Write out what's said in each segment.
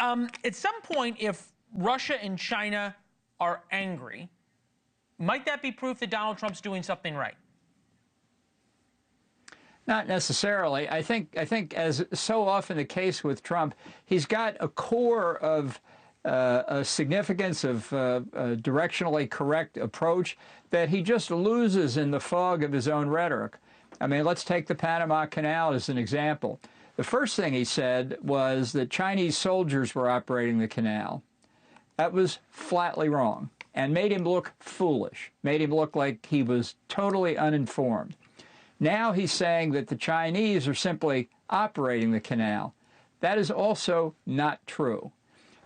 At some point, if Russia and China are angry, might that be proof that Donald Trump's doing something right? Not necessarily. I think as so often the case with Trump, he's got a core of a significance of a directionally correct approach that he just loses in the fog of his own rhetoric. I mean, let's take the Panama Canal as an example. The first thing he said was that Chinese soldiers were operating the canal. That was flatly wrong and made him look foolish, made him look like he was totally uninformed. Now he's saying that the Chinese are simply operating the canal. That is also not true.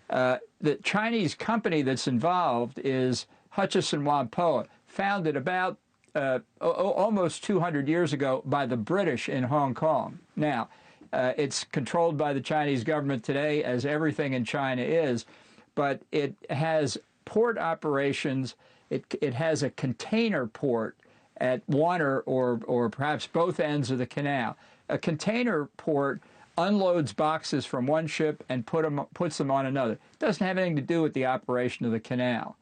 The Chinese company that's involved is Hutchison Whampoa, founded about almost 200 years ago by the British in Hong Kong. Now, it's controlled by the Chinese government today, as everything in China is, but it has port operations. It has a container port at one or perhaps both ends of the canal. A container port unloads boxes from one ship and puts them on another. It doesn't have anything to do with the operation of the canal.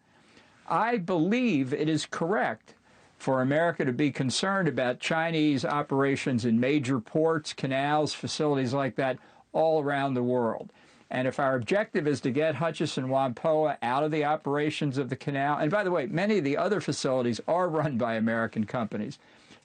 I believe it is correct for America to be concerned about Chinese operations in major ports, canals, facilities like that all around the world. And if our objective is to get Hutchison Whampoa out of the operations of the canal, and by the way, many of the other facilities are run by American companies,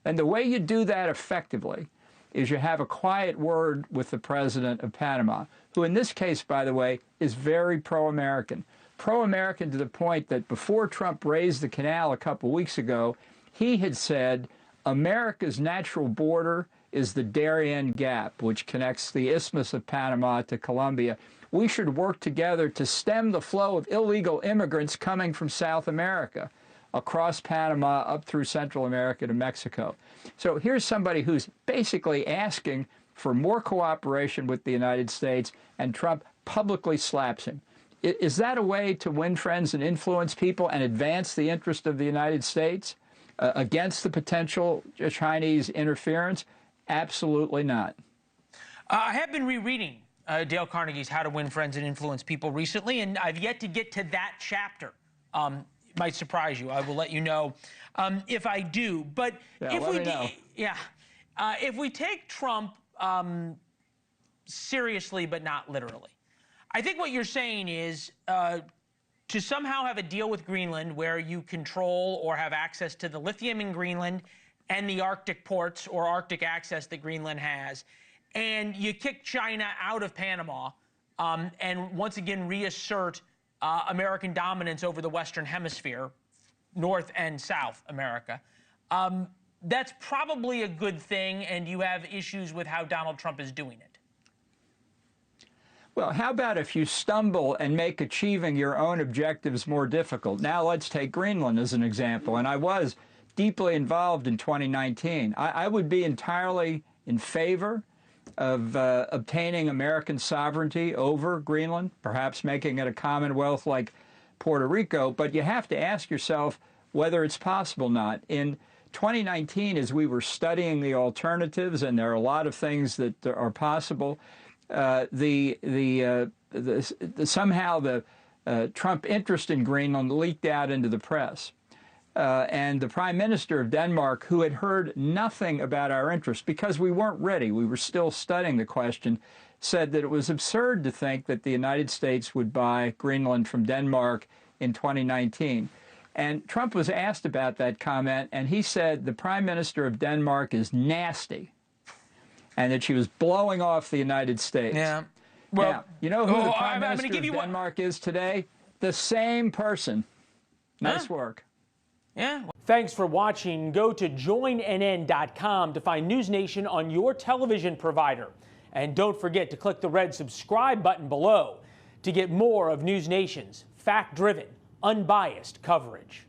and the way you do that effectively is you have a quiet word with the president of Panama, who in this case, by the way, is very pro-American. Pro-American to the point that before Trump raised the canal a couple weeks ago, he had said America's natural border is the Darien Gap, which connects the Isthmus of Panama to Colombia. We should work together to stem the flow of illegal immigrants coming from South America, across Panama, up through Central America to Mexico. So here's somebody who's basically asking for more cooperation with the United States, and Trump publicly slaps him. Is that a way to win friends and influence people and advance the interest of the United States against the potential Chinese interference? Absolutely not. I have been rereading Dale Carnegie's How to Win Friends and Influence People recently, and I've yet to get to that chapter. Might surprise you. I will let you know if I do. But if we take Trump seriously but not literally, I think what you're saying is to somehow have a deal with Greenland where you control or have access to the lithium in Greenland and the Arctic ports or Arctic access that Greenland has, and you kick China out of Panama and once again reassert American dominance over the Western Hemisphere, North and South America. That's probably a good thing, and you have issues with how Donald Trump is doing it. Well, how about if you stumble and make achieving your own objectives more difficult? Now let's take Greenland as an example, and I was deeply involved in 2019. I would be entirely in favor of obtaining American sovereignty over Greenland, perhaps making it a commonwealth like Puerto Rico, but you have to ask yourself whether it's possible or not. In 2019, as we were studying the alternatives, and there are a lot of things that are possible, somehow the Trump interest in Greenland leaked out into the press. And the Prime Minister of Denmark, who had heard nothing about our interest because we weren't ready, we were still studying the question, said that it was absurd to think that the United States would buy Greenland from Denmark in 2019. And Trump was asked about that comment, and he said the Prime Minister of Denmark is nasty, and that she was blowing off the United States. Yeah. Well, now, you know who the Prime Minister of Denmark is today? The same person. Nice work. Yeah. Thanks for watching. Go to joinnn.com to find NewsNation on your television provider. And don't forget to click the red subscribe button below to get more of NewsNation's fact-driven, unbiased coverage.